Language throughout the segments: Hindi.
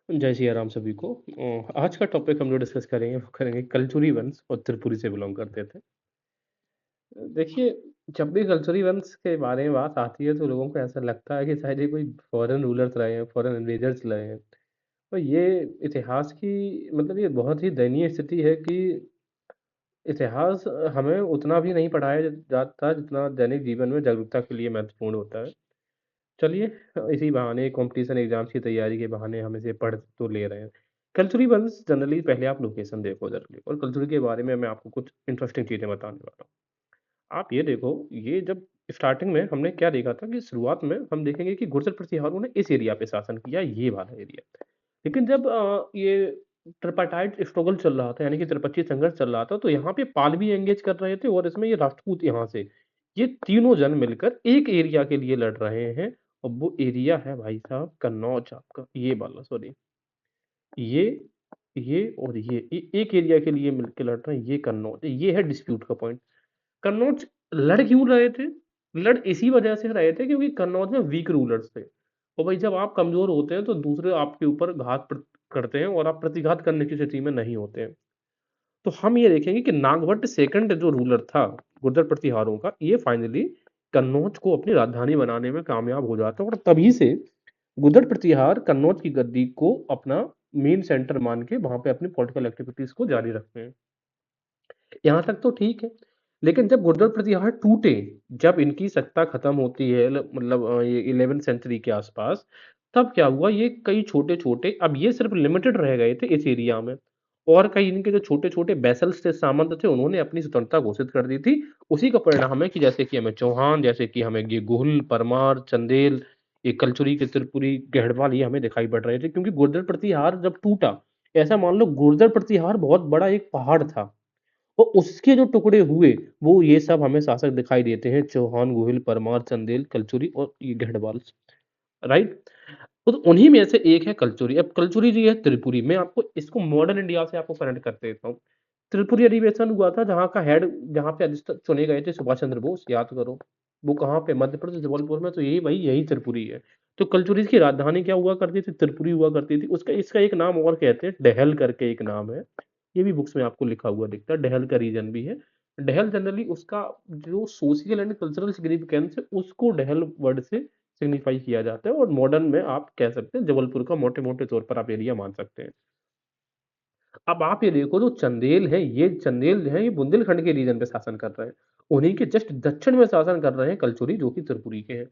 जय सिया राम सभी को। आज का टॉपिक हम जो डिस्कस करेंगे वो करेंगे कलचुरी वंश और त्रिपुरी से बिलोंग करते थे। देखिए, जब भी कलचुरी वंश के बारे में बात आती है तो लोगों को ऐसा लगता है कि शायद ये कोई फॉरेन रूलर्स रहे हैं, फॉरेन इन्वेजर्स रहे हैं। और ये इतिहास की मतलब ये बहुत ही दयनीय स्थिति है कि इतिहास हमें उतना भी नहीं पढ़ाया जाता जितना दैनिक जीवन में जागरूकता के लिए महत्वपूर्ण होता है। चलिए, इसी बहाने कॉम्पिटिशन एग्ज़ाम्स की तैयारी के बहाने हम इसे पढ़ तो ले रहे हैं। कल्चरली वंस जनरली पहले आप लोकेशन देखो जनरली, और कल्चर के बारे में मैं आपको कुछ इंटरेस्टिंग चीज़ें बताने वाला हूँ। आप ये देखो, ये जब स्टार्टिंग में हमने क्या देखा था कि शुरुआत में हम देखेंगे कि गुर्जर प्रतिहारों ने इस एरिया पे शासन किया, ये वाला एरिया। लेकिन जब ये ट्रिपाटाइट स्ट्रगल चल रहा था, यानी कि त्रिपक्षीय संघर्ष चल रहा था, तो यहाँ पे पाल भी एंगेज कर रहे थे और इसमें ये राजपूत यहाँ से, ये तीनों जन मिलकर एक एरिया के लिए लड़ रहे हैं। और वो एरिया है भाई साहब कन्नौज, आपका ये वाला, सॉरी, ये और ये एक एरिया के लिए मिलके लड़ रहे हैं, ये कन्नौज, ये है डिस्प्यूट का पॉइंट। कन्नौज लड़ क्यों रहे थे? लड़ इसी वजह से रहे थे क्योंकि कन्नौज में वीक रूलर्स थे। और भाई जब आप कमज़ोर होते हैं तो दूसरे आपके ऊपर घात करते हैं और आप प्रतिघात करने की स्थिति में नहीं होते हैं। तो हम ये देखेंगे कि नागभट्ट सेकंड जो रूलर था गुर्जर प्रतिहारों का, ये फाइनली कन्नौज को अपनी राजधानी बनाने में कामयाब हो जाता है और तभी से गुर्जर प्रतिहार कन्नौज की गद्दी को अपना मेन सेंटर मान के वहां पे अपनी पॉलिटिकल एक्टिविटीज को जारी रखते हैं। यहाँ तक तो ठीक है। लेकिन जब गुर्जर प्रतिहार टूटे, जब इनकी सत्ता खत्म होती है, मतलब ये 11th सेंचुरी के आसपास, तब क्या हुआ, ये कई छोटे-छोटे, अब ये सिर्फ लिमिटेड रह गए थे इस एरिया में, और कई इनके जो छोटे-छोटे वैसल्स थे, सामंत थे, उन्होंने अपनी स्वतंत्रता घोषित कर दी थी। उसी का परिणाम है कि जैसे कि हमें चौहान, जैसे कि हमें ये गोहुल, परमार, चंदेल, ये कलचुरी के त्रिपुरी, गढ़वाल, ये हमें दिखाई पड़ रहे थे क्योंकि गुर्जर प्रतिहार जब टूटा, ऐसा मान लो गुर्जर प्रतिहार बहुत बड़ा एक पहाड़ था। तो उसके जो टुकड़े हुए, वो ये सब हमें शासक दिखाई देते हैं, चौहान, गोहिल, परमार, चंदेल, कलचुरी और ये गढ़वाल, राइट? तो उन्हीं में से एक है कलचुरी। अब कलचुरी जी है त्रिपुरी। मैं आपको इसको मॉडर्न इंडिया से आपको कनेक्ट कर देता हूँ। त्रिपुरी अधिवेशन हुआ था जहाँ का हेड, जहाँ पे अधिष्ठाता चुने गए थे सुभाष चंद्र बोस, याद करो। वो कहाँ पे? मध्य प्रदेश, जबलपुर में, तो यही वही यही त्रिपुरी है। तो कलचुरी की राजधानी क्या हुआ करती थी? त्रिपुरी हुआ करती थी। उसका इसका एक नाम और कहते हैं, डहल करके एक नाम है। ये भी बुक्स में आपको लिखा हुआ दिखता है, डहल का रीजन भी है। डहल जनरली उसका जो सोशल एंड कल्चरल सिग्निफिकेंस है, उसको डहल वर्ड से सिग्निफाई किया जाता है, और मॉडर्न में आप कह सकते हैं जबलपुर का मोटे-मोटे तौर पर आप एरिया मान सकते हैं। अब आप ये देखो, जो चंदेल है, ये चंदेल जो है, ये बुंदेलखंड के रीजन पे शासन कर रहे हैं। उन्हीं के जस्ट दक्षिण में शासन कर रहे हैं कलचुरी, जो कि त्रिपुरी के हैं।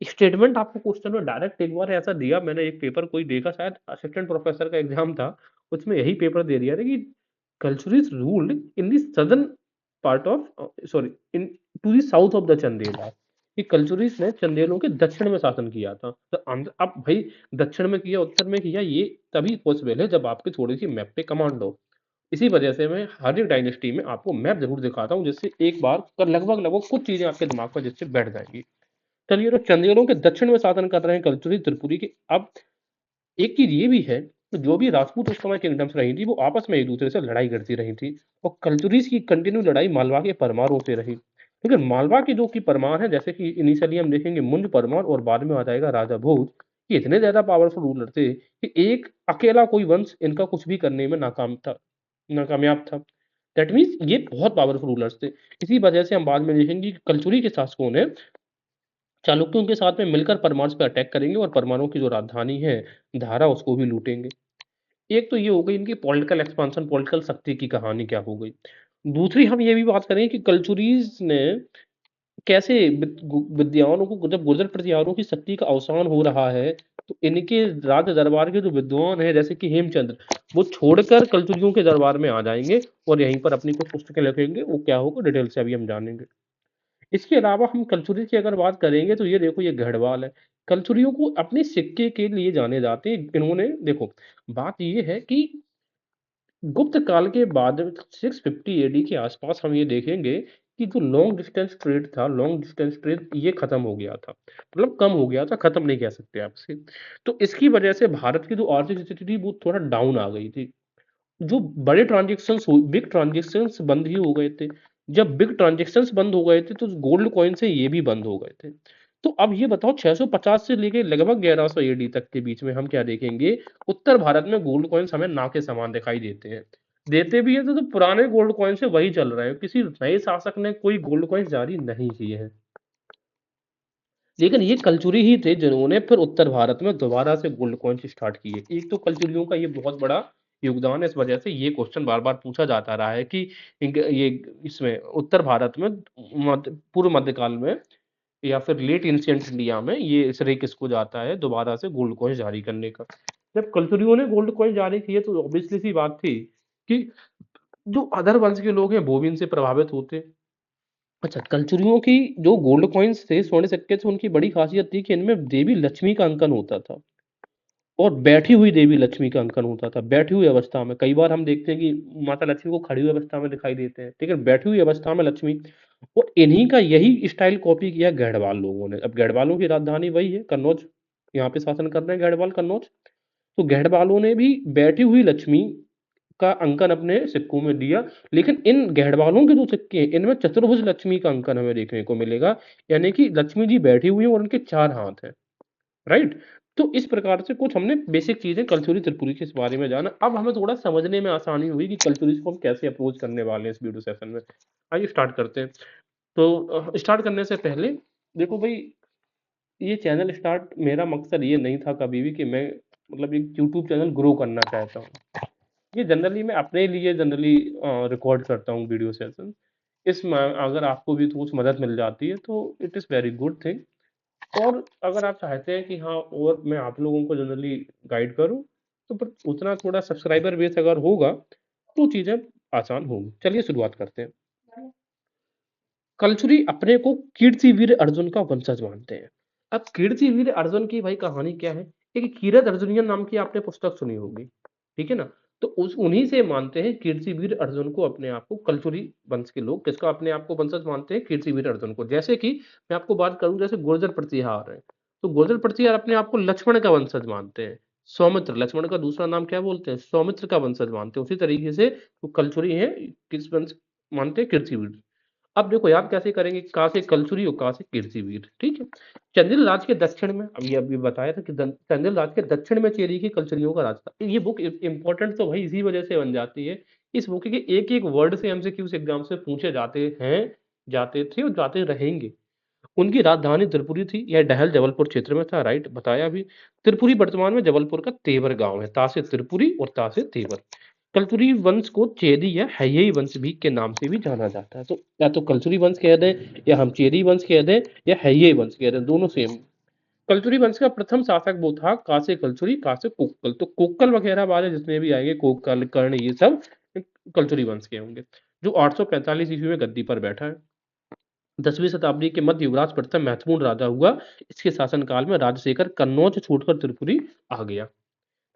स्टेटमेंट आपको क्वेश्चन में डायरेक्ट एक बार ऐसा दिया, मैंने एक पेपर कोई देखा, शायद असिस्टेंट प्रोफेसर का एग्जाम था, उसमें यही पेपर दे दिया था कि Kalachuris ruled in the southern part of, sorry, in to the south of the Chandel, कि कल्चुरिस्ट ने चंदेलों के दक्षिण में शासन किया था। तो अब भाई, दक्षिण में किया, उत्तर में किया, ये तभी पॉसिबल है जब आपकी थोड़ी सी मैप पे कमांड हो। इसी वजह से मैं हर एक डायनेस्टी में आपको मैप जरूर दिखाता हूँ, जिससे एक बार कर लगभग लगभग कुछ चीजें आपके दिमाग पर जिससे बैठ जाएंगी। चलिए, तो चंदेलों के दक्षिण में शासन कर रहे हैं कल्चुरी त्रिपुरी के। अब एक चीज ये भी है कि जो भी राजपूत उस समय किंगडम्स रही थी, वो आपस में एक दूसरे से लड़ाई करती रही थी, और कल्चुरीज की कंटिन्यू लड़ाई मालवा के परमारों से रही। लेकिन मालवा के जो कि परमार है, जैसे कि इनिशियली हम देखेंगे मुंज परमार और बाद में आ जाएगा राजा भोज, ये इतने ज्यादा पावरफुल रूलर थे कि एक अकेला कोई वंश इनका कुछ भी करने में नाकामयाब था। दैट मीन्स ये बहुत पावरफुल रूलर्स थे। इसी वजह से हम बाद में देखेंगे कि कल्चुरी के शासकों ने चालुक्यों के साथ में मिलकर परमार्स पे अटैक करेंगे और परमाणु की जो राजधानी है धारा, उसको भी लूटेंगे। एक तो ये हो गई इनकी पॉलिटिकल एक्सपांशन, पॉलिटिकल शक्ति की कहानी क्या हो गई। दूसरी हम ये भी बात करें कि कल्चुरीज ने कैसे विद्वानों को, जब गुर्जर प्रतिहारों की शक्ति का अवसान हो रहा है, तो इनके राज दरबार के जो विद्वान हैं जैसे कि हेमचंद्र, वो छोड़कर कल्चुरियों के दरबार में आ जाएंगे और यहीं पर अपनी कुछ पुस्तकें लिखेंगे। वो क्या होगा डिटेल से अभी हम जानेंगे। इसके अलावा हम कलचुरी की अगर बात करेंगे तो ये देखो, ये गढ़वाल है। कलचुरियों को अपने सिक्के के लिए जाने जाते हैं। इन्होंने देखो, बात ये है कि गुप्त काल के बाद 650 एडी के आसपास हम ये देखेंगे कि जो लॉन्ग डिस्टेंस ट्रेड था, लॉन्ग डिस्टेंस ट्रेड ये खत्म हो गया था, मतलब कम हो गया था, खत्म नहीं कह सकते आपसे। तो इसकी वजह से भारत की जो आर्थिक स्थिति थी वो थोड़ा डाउन आ गई थी। जो बड़े ट्रांजेक्शन्स बिग ट्रांजेक्शन्स बंद ही हो गए थे। जब बिग ट्रांजेक्शन्स बंद हो गए थे तो गोल्ड कॉइन से ये भी बंद हो गए थे। तो अब ये बताओ 650 से लेके लगभग 1100 एडी तक के बीच में हम क्या देखेंगे, उत्तर भारत में गोल्ड कॉइन्स हमें ना के समान दिखाई देते हैं। देते भी हैं तो पुराने गोल्ड कॉइन से वही चल रहे हैं, किसी नए शासक ने कोई गोल्ड कॉइन जारी नहीं किए हैं। लेकिन ये कलचुरी ही थे जिन्होंने फिर उत्तर भारत में दोबारा से गोल्ड कॉइन्स स्टार्ट किए। एक तो कलचुरियों का ये बहुत बड़ा योगदान है, इस वजह से ये क्वेश्चन बार बार पूछा जाता रहा है कि ये इसमें उत्तर भारत में पूर्व मध्यकाल में या फिर लेट एंशिएंट इंडिया में ये श्रेय किसको जाता है दोबारा से गोल्ड कॉइन जारी करने का। जब कलचुरियों ने गोल्ड कॉइन जारी किए तो ऑब्वियसली सी बात थी कि जो अदर वंश के लोग हैं वो भी इनसे प्रभावित होते। अच्छा, कलचुरियों की जो गोल्ड कॉइन्स थे, स्वर्ण सिक्के थे, उनकी बड़ी खासियत थी कि इनमें देवी लक्ष्मी का अंकन होता था और बैठी हुई देवी लक्ष्मी का अंकन होता था, बैठी हुई अवस्था में। कई बार हम देखते हैं कि माता लक्ष्मी को खड़ी हुई अवस्था में दिखाई देते हैं, लेकिन बैठी हुई अवस्था में लक्ष्मी। और इन्हीं का यही स्टाइल कॉपी किया गढ़वाल लोगों ने। अब गढ़वालों की राजधानी वही है कन्नौज, यहाँ पे शासन कर रहे हैं गढ़वाल कन्नौज। तो गढ़वालों ने भी बैठी हुई लक्ष्मी का अंकन अपने सिक्कों में दिया, लेकिन इन गढ़वालों के जो सिक्के हैं इनमें चतुर्भुज लक्ष्मी का अंकन हमें देखने को मिलेगा, यानी कि लक्ष्मी जी बैठी हुई हैं और उनके 4 हाथ हैं, राइट? तो इस प्रकार से कुछ हमने बेसिक चीजें कलचुरी त्रिपुरी के इस बारे में जाना। अब हमें थोड़ा समझने में आसानी हुई कि कलचुरीज को हम कैसे अप्रोच करने वाले हैं इस वीडियो सेशन में। आइए स्टार्ट करते हैं। तो स्टार्ट करने से पहले देखो भाई, ये चैनल स्टार्ट मेरा मकसद ये नहीं था कभी भी कि मैं मतलब एक यूट्यूब चैनल ग्रो करना चाहता हूँ। ये जनरली मैं अपने लिए जनरली रिकॉर्ड करता हूँ वीडियो सेशन। इसमें अगर आपको भी कुछ मदद मिल जाती है तो it is very good thing. और अगर आप चाहते हैं कि हाँ और मैं आप लोगों को जनरली गाइड करूँ, तो पर उतना थोड़ा सब्सक्राइबर बेस अगर होगा तो चीज़ें आसान होंगी। चलिए शुरुआत करते हैं। कलचुरी अपने को कीर्तिवीर अर्जुन का वंशज मानते हैं। अब कीर्तिवीर अर्जुन की भाई कहानी क्या है? एक कीरत अर्जुनियन नाम की आपने पुस्तक सुनी होगी, ठीक है ना? तो उस उन्हीं से मानते हैं कीर्तिवीर अर्जुन को, अपने आप को कलचुरी वंश के लोग किसका अपने आप को वंशज मानते हैं? कीर्तिवीर अर्जुन को। जैसे कि मैं आपको बात करूं, जैसे गुर्जर प्रतिहार है, तो गुर्जर प्रतिहार अपने आप को लक्ष्मण का वंशज मानते हैं। सौमित्र, लक्ष्मण का दूसरा नाम क्या बोलते हैं? सौमित्र का वंशज मानते हैं। उसी तरीके से जो कलचुरी है किस वंश मानते हैं? कीर्तिवीर। अब देखो याद कैसे करेंगे, का से कलचुरी और का से कीर्तिवीर, ठीक है। चंदेल राज के दक्षिण में, अभी बताया था कि चंदेल राज के दक्षिण में चेरी की कलचुरियों का राज था। ये बुक इंपॉर्टेंट तो भाई इसी वजह से बन जाती है। इस बुक के एक एक वर्ड से एमसीक्यूज एग्जाम से पूछे जाते हैं, जाते थे और जाते रहेंगे। उनकी राजधानी त्रिपुरी थी। यह डहल जबलपुर क्षेत्र में था, राइट, बताया भी। त्रिपुरी वर्तमान में जबलपुर का तेवर गांव है। ता से त्रिपुरी और ता से तेवर। कलचुरी वंश को चेदी या हैयई वंश भी के नाम से भी जाना जाता है। तो या तो कलचुरी वंश कह दें या हम चेदी वंश कह दें या हैयई वंश कह दें, दोनों सेम। कलचुरी वंश का प्रथम शासक वो था कासे कलचुरी, कासे कोक्कल। तो कोक्कल वगैरह वाले जितने भी आएंगे, कोक्कल, कर्ण, ये सब कलचुरी वंश के होंगे। जो 845 ईस्वी में गद्दी पर बैठा है। 10वीं शताब्दी के मध्य युवराज प्रथम महत्वपूर्ण राजा हुआ। इसके शासनकाल में राजशेखर कन्नौज छोड़कर त्रिपुरी आ गया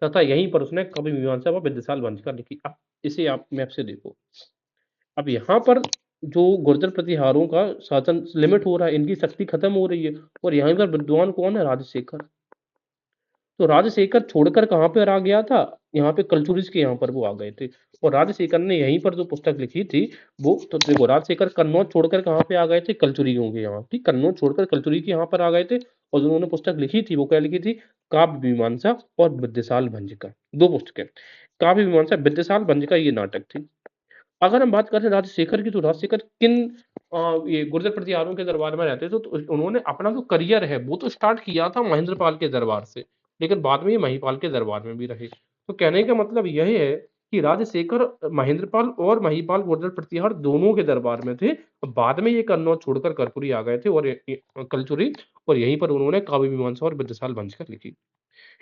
तथा यहीं पर उसने कवि मीमांसा व विद्यासाल वंशिका लिखी। अब इसे आप मैप से देखो। अब यहाँ पर जो गुर्जर प्रतिहारों का शासन लिमिट हो रहा है, इनकी शक्ति खत्म हो रही है। और यहाँ पर विद्वान कौन है? राजशेखर। तो राजशेखर छोड़कर कहाँ पर आ गया था? यहाँ पे कलचुरिस के यहाँ पर वो आ गए थे। और राजशेखर ने यहीं पर जो पुस्तक लिखी थी वो, तो देखो राजशेखर कन्नौज छोड़कर कहाँ पे आ गए थे? कलचुरियों के यहाँ। ठीक, कन्नौज छोड़कर कलचुरी के यहाँ पर आ गए थे। और उन्होंने पुस्तक लिखी थी वो क्या लिखी थी? काव्य मीमांसा और विद्यासाल भंजिका, दो पुस्तकें। काव्य मीमांसा, विद्यासाल भंजिका ये नाटक थी। अगर हम बात करें राजशेखर की, तो राजशेखर किन ये गुर्जर प्रतिहारों के दरबार में रहते थे। तो उन्होंने अपना जो करियर है वो तो स्टार्ट किया था महेंद्रपाल के दरबार से, लेकिन बाद में ये महिपाल के दरबार में भी रहे। तो कहने का मतलब यह है कि राजशेखर महेंद्रपाल और महिपाल गुर्जर प्रतिहार दोनों के दरबार में थे। बाद में ये कन्नौज छोड़कर कर्पूरी आ गए थे और कलचुरी, और यहीं पर उन्होंने काव्य मीमांसा और विद्यासाल वंशिका लिखी।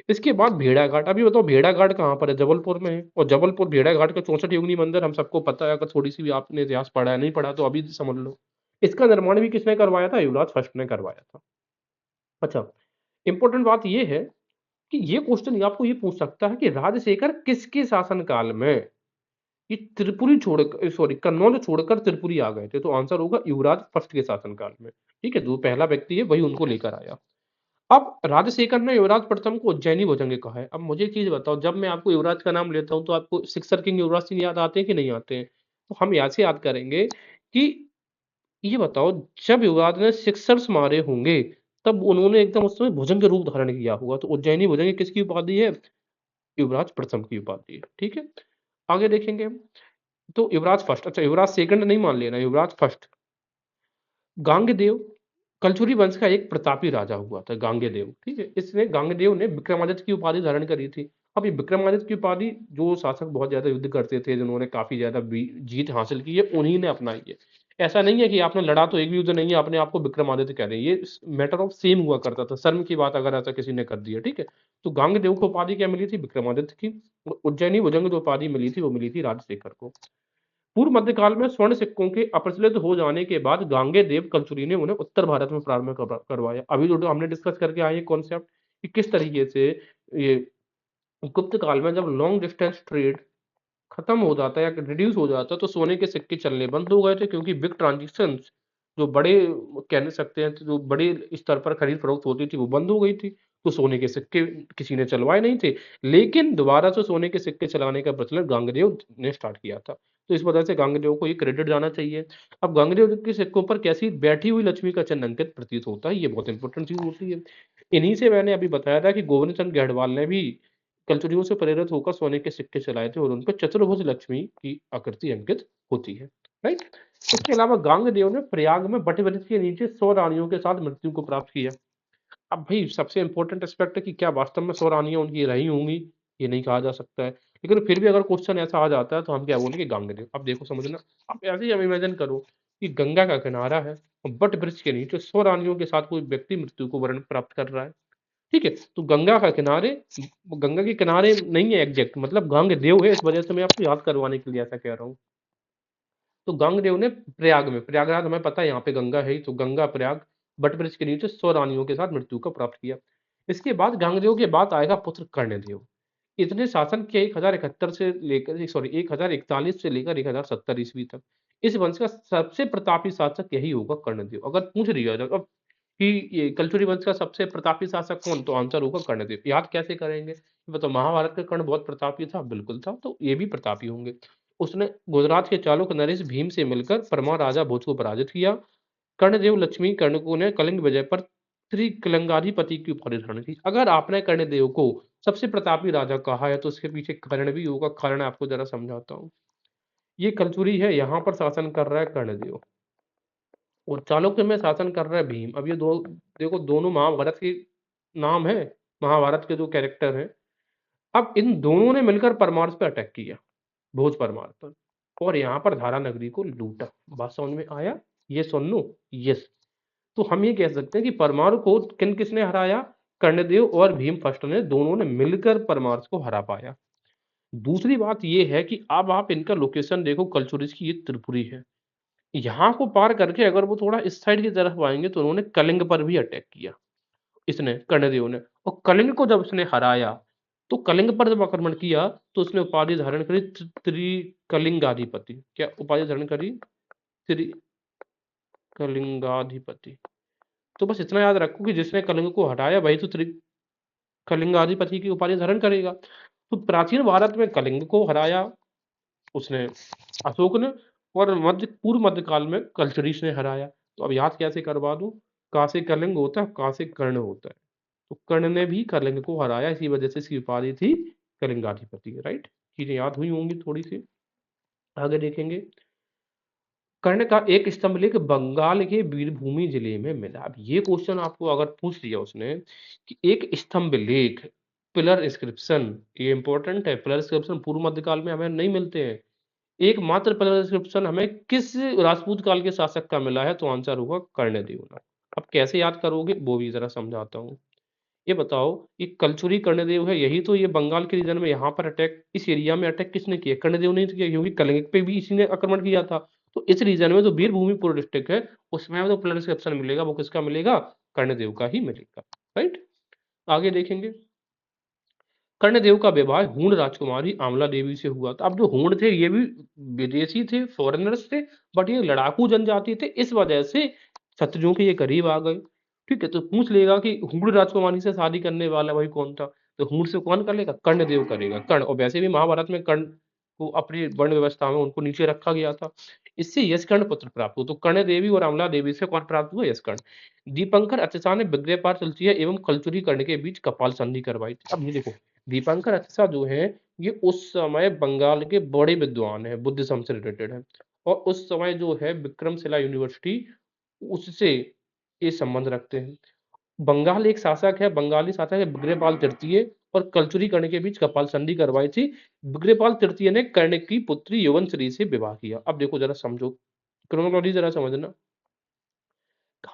इसके बाद भेड़ाघाट। अभी बताओ भेड़ाघाट कहाँ पर है? जबलपुर में है। और जबलपुर भेड़ाघाट का 64 योगिनी मंदिर हम सबको पता है। अगर थोड़ी सी भी आपने इतिहास पढ़ा है, नहीं पढ़ा तो अभी समझ लो। इसका निर्माण भी किसने करवाया था? युवराज फर्स्ट ने करवाया था। अच्छा, इंपॉर्टेंट बात ये है कि ये क्वेश्चन आपको ये पूछ सकता है कि राजशेखर किसके शासनकाल में ये त्रिपुरी छोड़कर, सॉरी, कन्नौज छोड़कर त्रिपुरी आ गए थे? तो आंसर होगा युवराज फर्स्ट के शासनकाल में। ठीक है, जो पहला व्यक्ति है वही उनको लेकर आया। अब राजशेखर ने युवराज प्रथम को उज्जैनी भुजंग कहा है। अब मुझे एक चीज बताओ, जब मैं आपको युवराज का नाम लेता हूं तो आपको सिक्सर किंग युवराज सिंह याद आते हैं कि नहीं आते हैं? तो हम यहाँ से याद करेंगे कि ये बताओ, जब युवराज ने सिक्सर्स मारे होंगे तब उन्होंने एकदम उस समय भुजंग रूप धारण किया हुआ। तो उज्जैनी भुजंग किसकी उपाधि है? युवराज प्रथम की उपाधि है। ठीक है? आगे देखेंगे हम। तो युवराज फर्स्ट, अच्छा युवराज सेकंड नहीं मान लेना, युवराज फर्स्ट। गांगेय कलचुरी वंश का एक प्रतापी राजा हुआ था गांगेय। ठीक है? इसने गांगेय ने विक्रमादित्य की उपाधि धारण करी थी। अब ये विक्रमादित्य की उपाधि जो शासक बहुत ज्यादा युद्ध करते थे, जिन्होंने काफी ज्यादा जीत हासिल की है, उन्हीं ने अपनाई है। ऐसा नहीं है कि आपने लड़ा तो एक भी युद्ध नहीं है, अपने आप को विक्रमादित्य कह रहे हैं। ये मैटर ऑफ सेम हुआ करता था, शर्म की बात अगर ऐसा किसी ने कर दिया। ठीक है? तो गांगेय को उपाधि क्या मिली थी? विक्रमादित्य की। उज्जैनी भुजंग जो उपाधि मिली थी वो मिली थी राजशेखर को। पूर्व मध्यकाल में स्वर्ण सिक्कों के अप्रचलित हो जाने के बाद गांगेय कलचुरी ने उन्हें उत्तर भारत में प्रारंभ करवाया। अभी जो हमने डिस्कस करके आए कॉन्सेप्ट कि किस तरीके से ये गुप्त काल में जब लॉन्ग डिस्टेंस ट्रेड खत्म हो जाता है या रिड्यूस हो जाता है, तो सोने के सिक्के चलने बंद हो गए थे, क्योंकि बिग ट्रांजेक्शन जो बड़े कह सकते हैं, जो बड़े स्तर पर खरीद फरोख्त होती थी वो बंद हो गई थी। तो सोने के सिक्के किसी ने चलवाए नहीं थे। लेकिन दोबारा से सोने के सिक्के चलाने का प्रचलन गांगेय ने स्टार्ट किया था। तो इस वजह से गांगेय को ये क्रेडिट जाना चाहिए। अब गांगेय के सिक्कों पर कैसी बैठी हुई लक्ष्मी का चिन्ह अंकित प्रतीत होता है, ये बहुत इंपॉर्टेंट चीज होती है। इन्हीं से मैंने अभी बताया था कि गोविंद चंद गढ़वाल ने भी कलचुरियों से प्रेरित होकर सोने के सिक्के चलाए थे, और उन पर चतुर्भुज लक्ष्मी की आकृति अंकित होती है। राइट? इसके अलावा गांगेय ने प्रयाग में बटवृक्ष के नीचे 100 रानियों के साथ मृत्यु को प्राप्त किया। अब भाई सबसे इंपॉर्टेंट एस्पेक्ट है कि क्या वास्तव में 100 रानियां उनकी रही होंगी, ये नहीं कहा जा सकता है। लेकिन फिर भी अगर क्वेश्चन ऐसा आ जाता है तो हम क्या बोलेंगे? गांगेय। अब देखो समझना, अब ऐसे ही हम इमेजिन करो कि गंगा का किनारा है और बट वृक्ष के नीचे 100 रानियों के साथ कोई व्यक्ति मृत्यु को वर्ण प्राप्त कर रहा है। ठीक है? तो गंगा का किनारे, गंगा के किनारे नहीं है एग्जैक्ट, मतलब गांगेय है, इस वजह से मैं आपको याद करवाने के लिए ऐसा कह रहा हूँ। तो गांगेय ने प्रयाग में, प्रयागराज हमें पता है यहाँ पे गंगा है ही, तो गंगा प्रयाग बट वृक्ष के नीचे 100 रानियों के साथ मृत्यु को प्राप्त किया। इसके बाद गांगेय के बाद आएगा पुत्र कर्णदेव। इसने शासन किया 1071 से लेकर, सॉरी 1041 से लेकर 1070 ईस्वी तक। इस वंश का सबसे प्रतापी शासक यही होगा कर्णदेव। अगर पूछ लिया जाए अब कि ये कलचुरी वंश का सबसे प्रतापी शासक कौन, तो आंसर होगा कर्णदेव। याद कैसे करेंगे? मतलब महाभारत का कर्ण बहुत प्रतापी था, बिल्कुल था, तो ये भी प्रतापी होंगे। उसने गुजरात के चालुक्य नरेश भीम से मिलकर परमार राजा भोज को पराजित किया। कर्णदेव लक्ष्मी कर्णको ने कलिंग विजय पर त्रिकलंगाधिपति की उपाधि धारण की। अगर आपने कर्णदेव को सबसे प्रतापी राजा कहा है तो उसके पीछे कारण भी होगा। कारण आपको जरा समझाता हूँ। ये कलचुरी है, यहाँ पर शासन कर रहा है कर्णदेव, और चाणक्य में शासन कर रहा है भीम। अब ये दो देखो, दोनों महाभारत के नाम है, महाभारत के जो कैरेक्टर हैं। अब इन दोनों ने मिलकर परमार्थ पे अटैक किया, भोज परमार पर, और यहाँ पर धारा नगरी को लूटा। बात समझ में आया? ये सुन लो। यस। तो हम ये कह सकते हैं कि परमार को किसने हराया? कर्णदेव और भीम फर्स्ट ने, दोनों ने मिलकर परमार्थ को हरा पाया। दूसरी बात ये है कि अब आप इनका लोकेशन देखो, कलचुरिज की ये त्रिपुरी है। यहाँ को पार करके अगर वो थोड़ा इस साइड की तरफ आएंगे तो उन्होंने कलिंग पर भी अटैक किया, इसने कर्णदेव ने। और कलिंग को जब उसने हराया, तो कलिंग पर जब आक्रमण किया तो उसने उपाधि धारण करी त्रिकलिंगाधिपति। क्या उपाधि धारण करी? त्रिकलिंगाधिपति। तो बस इतना याद रखो कि जिसने कलिंग को हटाया वही तो त्रिकलिंगाधिपति की उपाधि धारण करेगा। तो प्राचीन भारत में कलिंग को हराया उसने अशोक ने, और पूर्व मध्यकाल में कल्चरीस ने हराया। तो अब याद कैसे करवा दूं? का से कलिंग होता है, का से कर्ण होता है। तो कर्ण ने भी कलिंग को हराया, इसी वजह से इसकी उपाधि थी कलिंगाधिपति। राइट? चीजें याद हुई होंगी थोड़ी सी। आगे देखेंगे। कर्ण का एक स्तंभ लेख बंगाल के वीरभूमि जिले में मिला। अब ये क्वेश्चन आपको अगर पूछ लिया उसने कि एक स्तंभ लेख, पिलर इंस्क्रिप्शन, ये इंपॉर्टेंट है। पिलर इंस्क्रिप्शन पूर्व मध्यकाल में हमें नहीं मिलते हैं। एकमात्र पिलर इंस्क्रिप्शन हमें किस राजपूत काल के शासक का मिला है? तो आंसर होगा कर्णदेव ने। अब कैसे याद करोगे वो भी जरा समझाता हूँ। ये बताओ, ये कलचुरी कर्णदेव है, यही तो ये बंगाल के रीजन में यहाँ पर अटैक, इस एरिया में अटैक किसने किया? कर्णदेव ने किया, क्योंकि कलिंग पे भी इसी ने आक्रमण किया था। तो इस रीजन में जो वीरभूमिपुर डिस्ट्रिक्ट है उसमें जो पिलर इंस्क्रिप्शन मिलेगा वो किसका मिलेगा? कर्णदेव का ही मिलेगा। राइट? आगे देखेंगे। कर्णदेव का विवाह हूण राजकुमारी आमला देवी से हुआ था। अब जो हूण थे ये भी विदेशी थे, फॉरेनर्स थे, बट ये लड़ाकू जनजाति थे, इस वजह से शत्रुओं के ये करीब आ गए। ठीक है? तो पूछ लेगा कि हूण राजकुमारी से शादी करने वाला भाई कौन था? तो हूण से कौन कर लेगा? कर्णदेव करेगा। कर्ण, और वैसे भी महाभारत में कर्ण को अपनी वर्ण व्यवस्था में उनको नीचे रखा गया था। इससे यशकर्ण पुत्र प्राप्त हुआ। तो कर्ण देवी और अमला देवी से कौन प्राप्त हुआ? यशकर्ण। दीपंकर अतिशा ने विग्रहपाल तृतीय एवं कलचुरी कर्ण के बीच कपाल संधि करवाई थी। अब ये देखो, दीपंकर अतिशा जो है ये उस समय बंगाल के बड़े विद्वान है, बुद्धिज्म से रिलेटेड है, और उस समय जो है विक्रमशिला यूनिवर्सिटी उससे ये संबंध रखते हैं। बंगाल एक शासक है, बंगाली शासक है विग्रहपाल तृतीय, और कलचुरी कर्ण के बीच कपाल संधि करवाई थी। विग्रहपाल तृतीय ने कर्ण की पुत्री यौवनश्री से विवाह किया। अब देखो जरा समझो, क्रोनोलॉजी जरा समझना।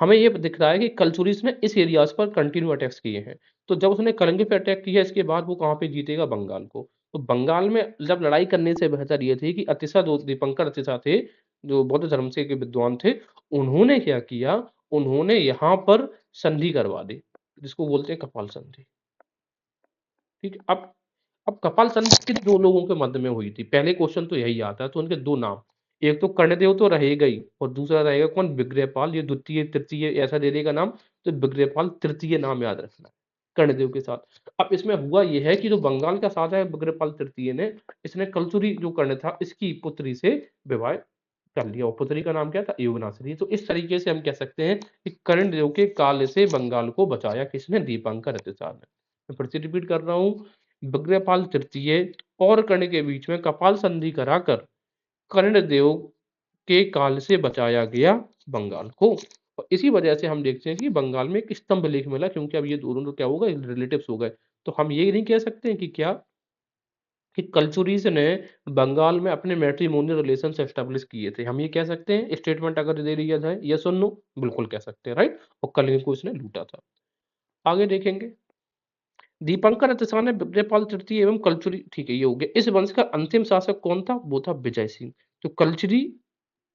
हमें ये दिख रहा है कि कलचुरीस ने इस एरियाज पर कंटिन्यू अटैक्स किए हैं। तो जब उसने कलिंग पे अटैक किया, इसके बाद वो कहाँ पे जीतेगा? बंगाल को। तो बंगाल में जब लड़ाई करने से बेहतर ये थी कि अतिशा जो दीपंकर अतिशा थे, जो बौद्ध धर्म से के विद्वान थे, उन्होंने क्या किया, उन्होंने यहाँ पर संधि करवा दी, जिसको बोलते हैं कपाल संधि। ठीक है। अब कपाल संधि किन दो लोगों के मध्य में हुई थी? पहले क्वेश्चन तो यही आता है, तो उनके दो नाम, एक तो कर्णदेव तो रहेगा ही, और दूसरा रहेगा कौन? विग्रहपाल। ये द्वितीय तृतीय ऐसा दे देगा नाम, तो विग्रहपाल तृतीय नाम याद रखना है कर्णदेव के साथ। अब इसमें हुआ यह है कि जो बंगाल का शासक है विग्रहपाल तृतीय ने, इसने कलचुरी जो कर्ण था इसकी पुत्री से विवाह कर लिया, और पुत्री का नाम क्या था? युवनाश्री। तो इस तरीके से हम कह सकते हैं कि कर्णदेव के काल से बंगाल को बचाया किसने? दीपंकर अतिसार ने। मैं फिर से रिपीट कर रहा हूँ, विग्रहपाल तृतीय और कर्ण के बीच में कपाल संधि कराकर कर्णदेव के काल से बचाया गया बंगाल को। और इसी वजह से हम देखते हैं कि बंगाल में एक स्तंभ लेख मिला, क्योंकि अब ये दोनों तो क्या होगा? रिलेटिव्स हो गए। तो हम ये नहीं कह सकते हैं कि क्या, कि कलचुरीज ने बंगाल में अपने मैट्रिमोनियल रिलेशन एस्टेब्लिश किए थे। हम ये कह सकते हैं, स्टेटमेंट अगर दे दिया जाए यस और नो, बिल्कुल कह सकते हैं, राइट। और कलिंग को इसने लूटा था। आगे देखेंगे, दीपंकर अतिशा ने विजयपाल तृतीय एवं कलचुरी, ठीक है ये हो गया। इस वंश का अंतिम शासक कौन था? वो था विजय सिंह। तो कलचुरी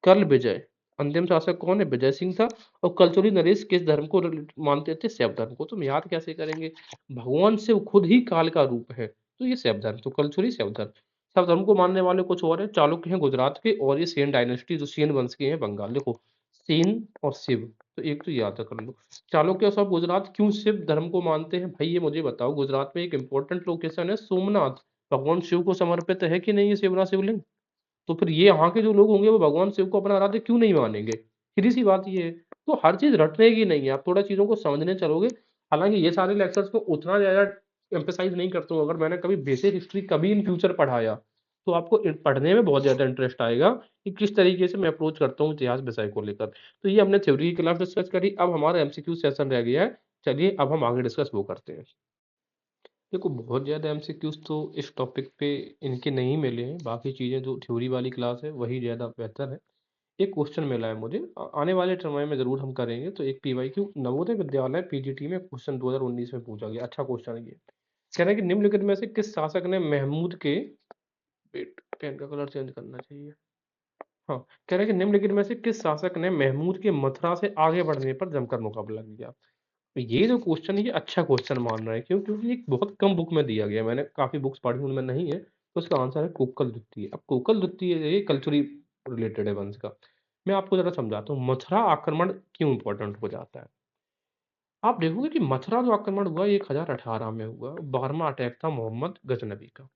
कल विजय, अंतिम शासक कौन है? विजय सिंह था। और कलचुरी नरेश किस धर्म को मानते थे? शैव धर्म को। तुम याद कैसे करेंगे? भगवान शिव खुद ही काल का रूप है, तो ये शैव धर्म, तो कलचुरी शैव धर्म। शैव धर्म को मानने वाले कुछ और है, चालुक्य हैं गुजरात के, और ये सेन डायनेस्टी जो सेन वंश के हैं बंगाल। देखो, सेन और शिव, तो एक तो याद कर लो। चालुक्य सब गुजरात, क्यों शिव धर्म को मानते हैं भाई? ये मुझे बताओ। गुजरात में एक इंपॉर्टेंट लोकेशन है सोमनाथ, भगवान शिव को समर्पित है कि नहीं ये शिवनाथ शिवलिंग? तो फिर ये यहाँ के जो लोग होंगे वो भगवान शिव को अपना आराध्य क्यों नहीं मानेंगे? सीधी सी बात ये है। तो हर चीज रटने की नहीं है, आप थोड़ा चीजों को समझने चलोगे। हालांकि ये सारे लेक्चर्स को उतना ज्यादा एम्फेसाइज नहीं करता हूँ। अगर मैंने कभी बेसिक हिस्ट्री कभी इन फ्यूचर पढ़ाया, तो आपको पढ़ने में बहुत ज्यादा इंटरेस्ट आएगा कि किस तरीके से मैं अप्रोच करता हूँ इतिहास विषय को लेकर। तो ये हमने थ्योरी की क्लास डिस्कस करी, अब हमारा एमसीक्यू सेशन रह गया है। चलिए अब हम आगे डिस्कस वो करते हैं। देखो, बहुत ज़्यादा एमसीक्यूज़ तो इस टॉपिक पे इनके नहीं मिले हैं, बाकी चीज़ें जो थ्योरी वाली क्लास है वही ज़्यादा बेहतर है। एक क्वेश्चन मिला है मुझे, आने वाले समय में ज़रूर हम करेंगे। तो एक पीवाईक्यू, नवोदय विद्यालय पीजीटी में क्वेश्चन 2019 में पूछा गया, अच्छा क्वेश्चन है ये। कह रहा है कि निम्नलिखित में से किस शासक ने महमूद के, वेट पेन का कलर चेंज करना चाहिए, हाँ, कह रहा है कि निम्नलिखित में से किस शासक ने महमूद के मथुरा से आगे बढ़ने पर जमकर मुकाबला किया? तो ये जो क्वेश्चन है ये अच्छा क्वेश्चन मान रहा है, क्यों? क्योंकि ये बहुत कम बुक में दिया गया है, मैंने काफी बुक्स पढ़ी उनमें नहीं है। तो इसका आंसर है कोकल द्वितीय। अब कोकल द्वितीय ये कल्चुरी रिलेटेड है वंश का। मैं आपको जरा समझाता हूँ मथुरा आक्रमण क्यों इंपॉर्टेंट हो जाता है। आप देखोगे कि मथुरा जो आक्रमण हुआ 1018 में हुआ, 12वां अटैक था मोहम्मद गजनबी का।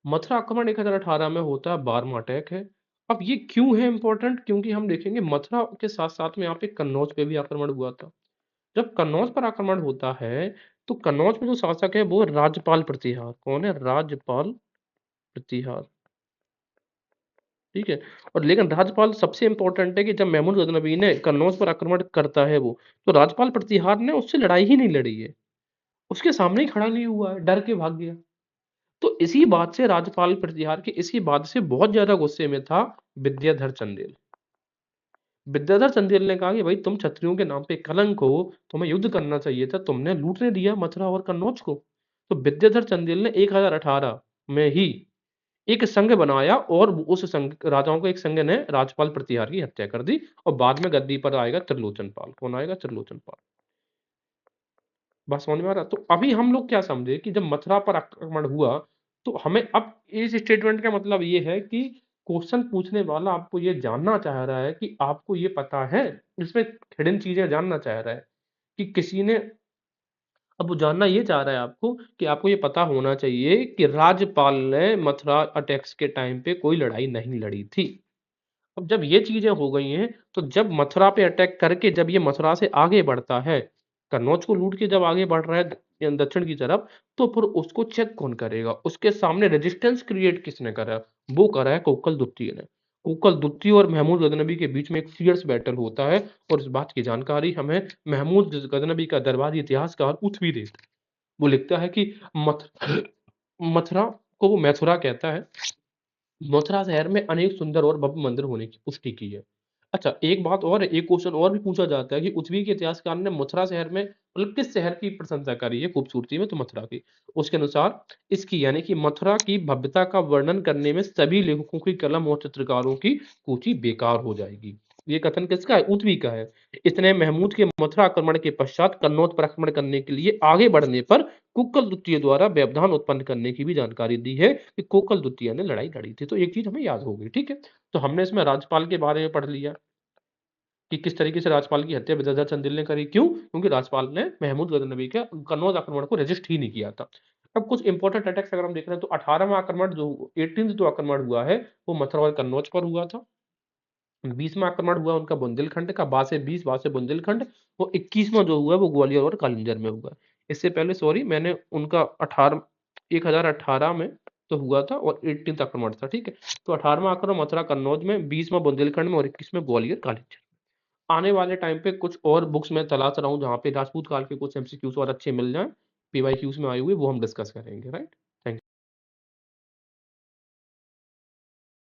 मथुरा आक्रमण 1018 में होता है, 12वां अटैक है। अब ये क्यों है इंपॉर्टेंट? क्योंकि हम देखेंगे मथुरा के साथ साथ में यहाँ पे कन्नौज पे भी आक्रमण हुआ था। जब कन्नौज पर आक्रमण होता है, तो कन्नौज में जो शासक है वो राजपाल प्रतिहार। कौन है? राजपाल प्रतिहार। ठीक है। और लेकिन राजपाल सबसे इंपॉर्टेंट है कि जब महमूद गजनबी ने कन्नौज पर आक्रमण करता है वो, तो राजपाल प्रतिहार ने उससे लड़ाई ही नहीं लड़ी है, उसके सामने ही खड़ा नहीं हुआ है, डर के भाग गया। तो इसी बात से राजपाल प्रतिहार के इसी बात से बहुत ज्यादा गुस्से में था विद्याधर चंदेल। विद्याधर चंदेल ने कहा कि भाई तुम क्षत्रियों के नाम पे कलंक हो, तुम्हें युद्ध करना चाहिए था, तुमने लूटने दिया मथुरा और कन्नौज को। तो विद्याधर चंदेल ने 1018 में ही एक संघ बनाया, और उस संघ राजाओं के एक संघ ने राजपाल प्रतिहार की हत्या कर दी। और बाद में गद्दी पर आएगा त्रिलोचन पाल। कौन आएगा? त्रिलोचन पाल। बात समझ में आ रहा? तो अभी हम लोग क्या समझे कि जब मथुरा पर आक्रमण हुआ, तो हमें अब इस स्टेटमेंट का मतलब ये है कि क्वेश्चन पूछने वाला आपको ये जानना चाह रहा है कि आपको ये पता है, इसमें हिडन चीजें जानना चाह रहा है कि किसी ने अब वो जानना ये चाह रहा है आपको कि आपको ये पता होना चाहिए कि राजपाल ने मथुरा अटैक्स के टाइम पे कोई लड़ाई नहीं लड़ी थी। अब जब ये चीजें हो गई हैं, तो जब मथुरा पे अटैक करके जब ये मथुरा से आगे बढ़ता है, कन्नौज को लूट के जब आगे बढ़ रहा है दक्षिण की तरफ, तो फिर उसको चेक कौन करेगा? उसके सामने रेजिस्टेंस क्रिएट किसने करा? वो करा है कोकल द्वितीय ने। कोकल द्वितीय और महमूद गजनबी के बीच में एक फियर्स बैटल होता है, और इस बात की जानकारी हमें महमूद गजनबी का दरबारी इतिहासकार उथवी देता है। वो लिखता है कि मथ मथुरा को वो मैथुरा कहता है। मथुरा शहर में अनेक सुंदर और भव्य मंदिर होने की पुष्टि की है। अच्छा, एक बात और है, एक क्वेश्चन और भी पूछा जाता है कि उथवी के इतिहासकार ने मथुरा शहर में मतलब किस शहर की प्रशंसा करी है खूबसूरती में? तो मथुरा की। उसके अनुसार इसकी यानी कि मथुरा की भव्यता का वर्णन करने में सभी लेखकों की कलम और चित्रकारों की सूची बेकार हो जाएगी। ये कथन किसका है? उथवी का है। इसने महमूद के मथुरा आक्रमण के पश्चात कन्नौज पर आक्रमण करने के लिए आगे बढ़ने पर कुकल द्वितीय द्वारा व्यवधान उत्पन्न करने की भी जानकारी दी है कि कोकल द्वितीय ने लड़ाई लड़ी थी। तो एक चीज हमें याद हो गई, ठीक है। तो हमने इसमें राजपाल के बारे में पढ़ लिया कि किस तरीके से राजपाल की हत्या बिजाजा चंदेल ने करी। क्यों? क्योंकि राजपाल ने महमूद गजनबी के कन्नौज आक्रमण को रजिस्ट ही नहीं किया था। अब कुछ इंपॉर्टेंट अटैक्स अगर हम देख रहे हैं, तो 18वां आक्रमण जो 18th जो आक्रमण हुआ है, वो मथुरा और कन्नौज पर हुआ था। 20वां आक्रमण हुआ उनका बुंदेलखंड का, बा से 20, बा से बुंदेलखंड। वो 21वां जो हुआ वो ग्वालियर और कालिंजर में हुआ। इससे पहले सॉरी, मैंने उनका 18 1018 में तो हुआ था, और 18th आक्रमण था, ठीक है। तो 18वां आक्रमण मथुरा कन्नौज में, 20वां बुंदेलखंड में, और 21 में ग्वालियर कालिंजर। आने वाले टाइम पे कुछ और बुक्स में तलाश रहा हूँ जहाँ पे राजपूत काल के कुछ एमसीक्यूज और अच्छे मिल जाएं, पीवाईक्यूज में आए हुए, वो हम डिस्कस करेंगे, राइट।